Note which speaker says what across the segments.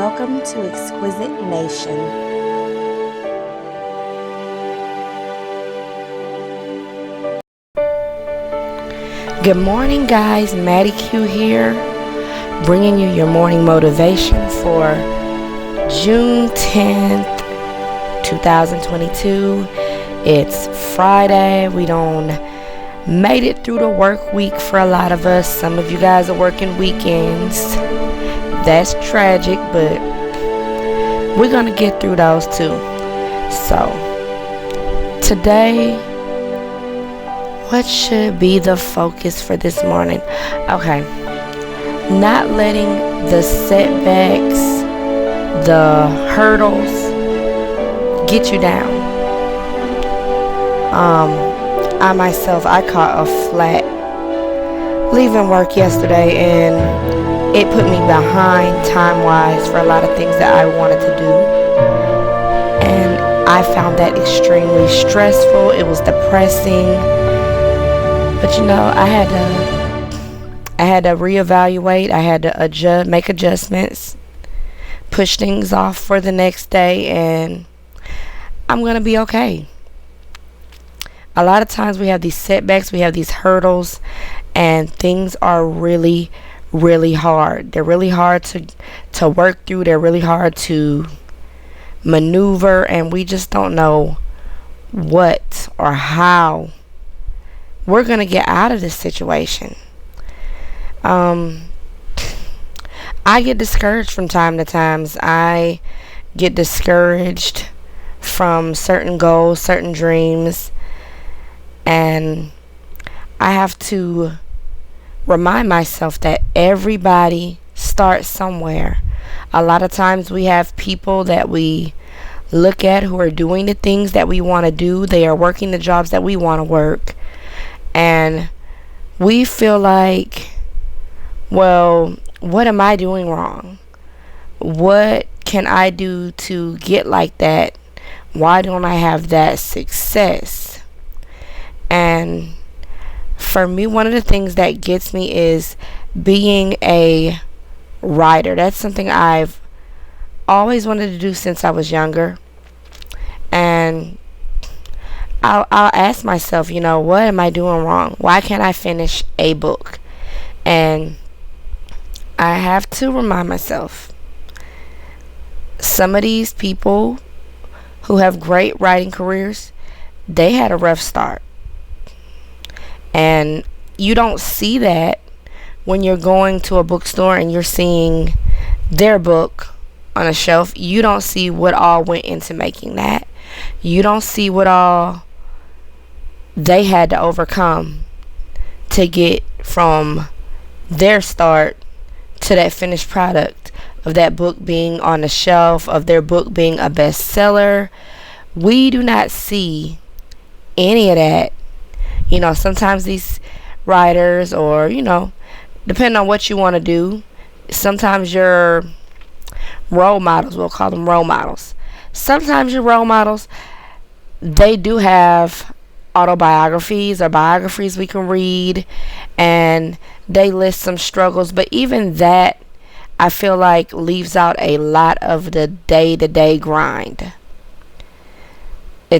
Speaker 1: Welcome to Exquisite Nation. Good morning, guys. Maddie Q here, bringing you your morning motivation for June 10th, 2022. It's Friday. We don't made it through the work week for a lot of us. Some of you guys are working weekends. That's tragic, but we're going to get through those too. So, today, what should be the focus for this morning? Okay. Not letting the setbacks, the hurdles get you down. I caught a flat leaving work yesterday, and it put me behind time-wise for a lot of things that I wanted to do. And I found that extremely stressful. It was depressing. But I had to reevaluate. I had to make adjustments, push things off for the next day, and I'm going to be okay. A lot of times we have these setbacks, we have these hurdles, and things are really, really hard. They're really hard to work through. They're really hard to maneuver, and we just don't know what or how we're going to get out of this situation. I get discouraged from time to time. I get discouraged from certain goals, certain dreams, and I have to remind myself that everybody starts somewhere. A lot of times we have people that we look at who are doing the things that we want to do. They are working the jobs that we want to work. And we feel like, well, what am I doing wrong? What can I do to get like that? Why don't I have that success? And for me, one of the things that gets me is being a writer. That's something I've always wanted to do since I was younger. And I'll ask myself, what am I doing wrong? Why can't I finish a book? And I have to remind myself, some of these people who have great writing careers, they had a rough start. And you don't see that when you're going to a bookstore and you're seeing their book on a shelf. You don't see what all went into making that. You don't see what all they had to overcome to get from their start to that finished product of that book being on the shelf, of their book being a bestseller. We do not see any of that. Sometimes these writers, or depending on what you want to do, sometimes your role models, we'll call them role models. Sometimes your role models, they do have autobiographies or biographies we can read, and they list some struggles, but even that, I feel like, leaves out a lot of the day-to-day grind.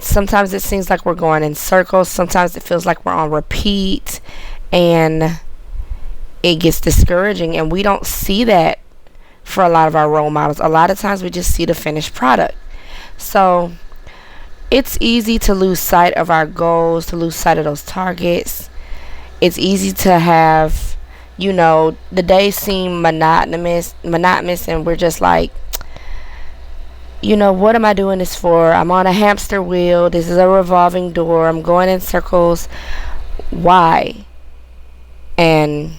Speaker 1: Sometimes it seems like we're going in circles. Sometimes it feels like we're on repeat, and it gets discouraging, and we don't see that for a lot of our role models. A lot of times we just see the finished product. So it's easy to lose sight of our goals, to lose sight of those targets. It's easy to have, the days seem monotonous, and we're just like, what am I doing this for? I'm on a hamster wheel. This is a revolving door. I'm going in circles. Why? And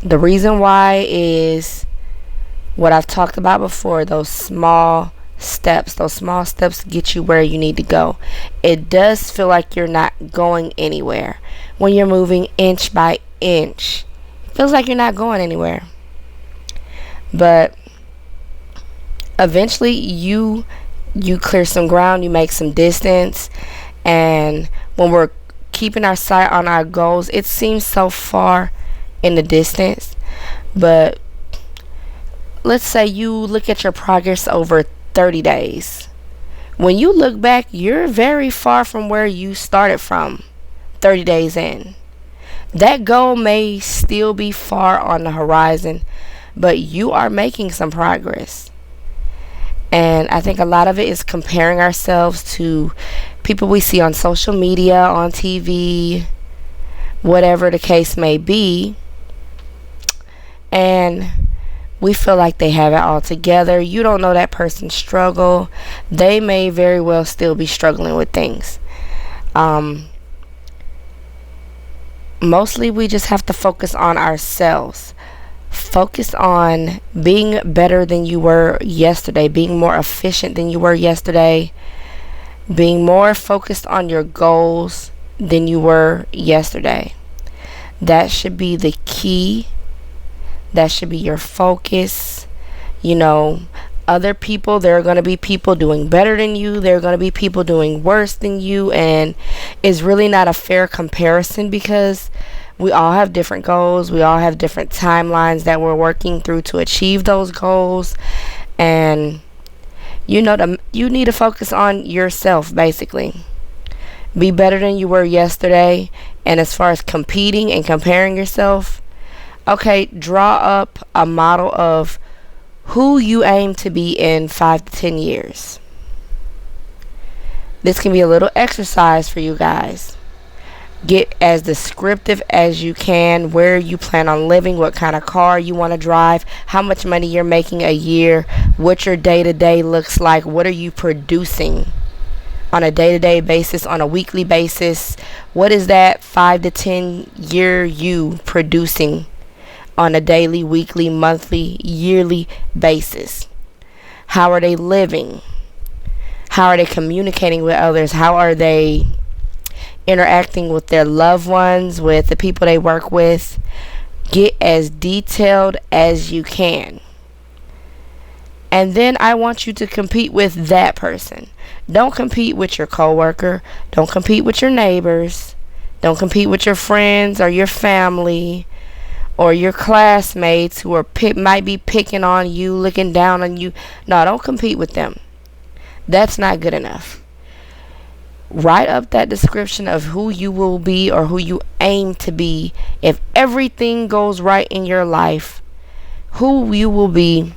Speaker 1: the reason why is what I've talked about before, those small steps. Those small steps get you where you need to go. It does feel like you're not going anywhere when you're moving inch by inch. It feels like you're not going anywhere. But eventually you clear some ground, you make some distance, and when we're keeping our sight on our goals, it seems so far in the distance, but let's say you look at your progress over 30 days. When you look back, you're very far from where you started from 30 days in. That goal may still be far on the horizon, but you are making some progress. And I think a lot of it is comparing ourselves to people we see on social media, on TV, whatever the case may be. And we feel like they have it all together. You don't know that person's struggle. They may very well still be struggling with things. Mostly we just have to focus on ourselves. Focus on being better than you were yesterday, being more efficient than you were yesterday, being more focused on your goals than you were yesterday. That should be the key. That should be your focus. Other people, there are going to be people doing better than you. There are going to be people doing worse than you. And it's really not a fair comparison because we all have different goals. We all have different timelines that we're working through to achieve those goals. And you need to focus on yourself, basically. Be better than you were yesterday. And as far as competing and comparing yourself, okay, draw up a model of who you aim to be in 5 to 10 years. This can be a little exercise for you guys. Get as descriptive as you can, where you plan on living, what kind of car you want to drive, how much money you're making a year, what your day-to-day looks like, what are you producing on a day-to-day basis, on a weekly basis. What is that 5 to 10 year you producing on a daily, weekly, monthly, yearly basis? How are they living? How are they communicating with others? How are they interacting with their loved ones, with the people they work with? Get as detailed as you can. And then I want you to compete with that person. Don't compete with your coworker. Don't compete with your neighbors. Don't compete with your friends or your family or your classmates who might be picking on you, looking down on you. No, don't compete with them. That's not good enough. Write up that description of who you will be or who you aim to be. If everything goes right in your life, who you will be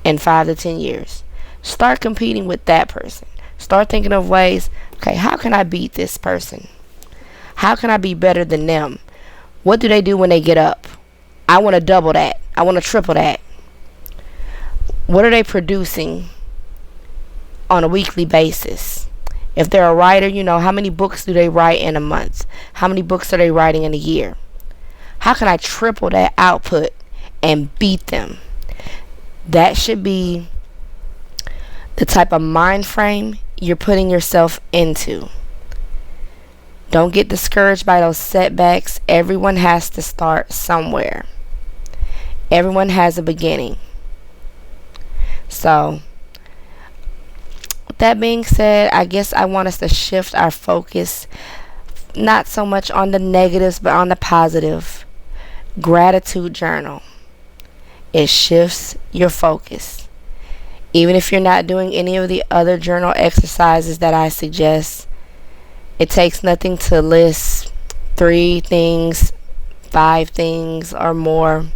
Speaker 1: in 5 to 10 years. Start competing with that person. Start thinking of ways, okay, how can I beat this person? How can I be better than them? What do they do when they get up? I want to double that. I want to triple that. What are they producing on a weekly basis? If they're a writer, how many books do they write in a month? How many books are they writing in a year? How can I triple that output and beat them? That should be the type of mind frame you're putting yourself into. Don't get discouraged by those setbacks. Everyone has to start somewhere. Everyone has a beginning. So, with that being said, I guess I want us to shift our focus not so much on the negatives, but on the positive. Gratitude journal. It shifts your focus. Even if you're not doing any of the other journal exercises that I suggest, it takes nothing to list 3 things, 5 things or more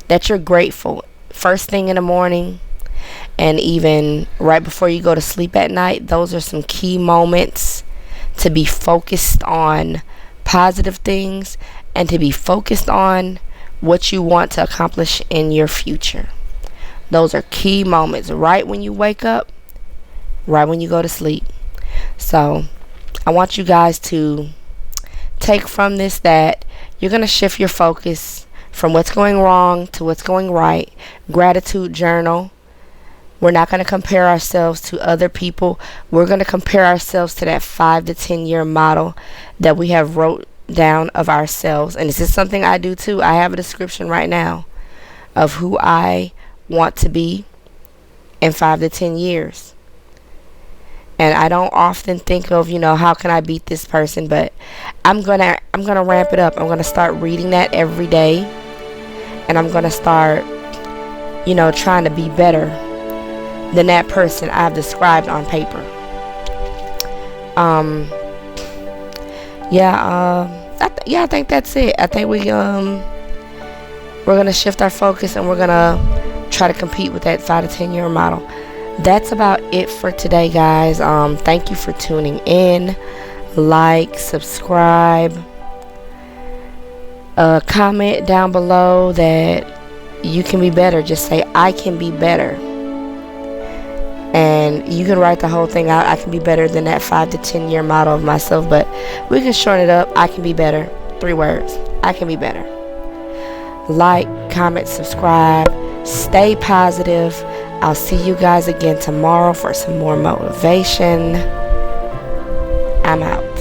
Speaker 1: that you're grateful first thing in the morning and even right before you go to sleep at night. Those are some key moments to be focused on positive things and to be focused on what you want to accomplish in your future. Those are key moments right when you wake up, right when you go to sleep. So I want you guys to take from this that you're going to shift your focus from what's going wrong to what's going right. Gratitude journal. We're not going to compare ourselves to other people. We're going to compare ourselves to that 5 to 10 year model that we have wrote down of ourselves. And this is something I do too. I have a description right now of who I want to be in 5 to 10 years. And I don't often think of, how can I beat this person, but I'm gonna ramp it up. I'm gonna start reading that every day, and I'm gonna start trying to be better than that person I've described on paper. I think that's it. I think we're gonna shift our focus, and we're gonna try to compete with that 5 to 10 year model. That's about it for today, guys. Thank you for tuning in. Like, subscribe, comment down below that you can be better. Just say, I can be better. And you can write the whole thing out. I can be better than that 5 to 10 year model of myself, but we can shorten it up. I can be better. 3 words. I can be better. Like, comment, subscribe. Stay positive. I'll see you guys again tomorrow for some more motivation. I'm out.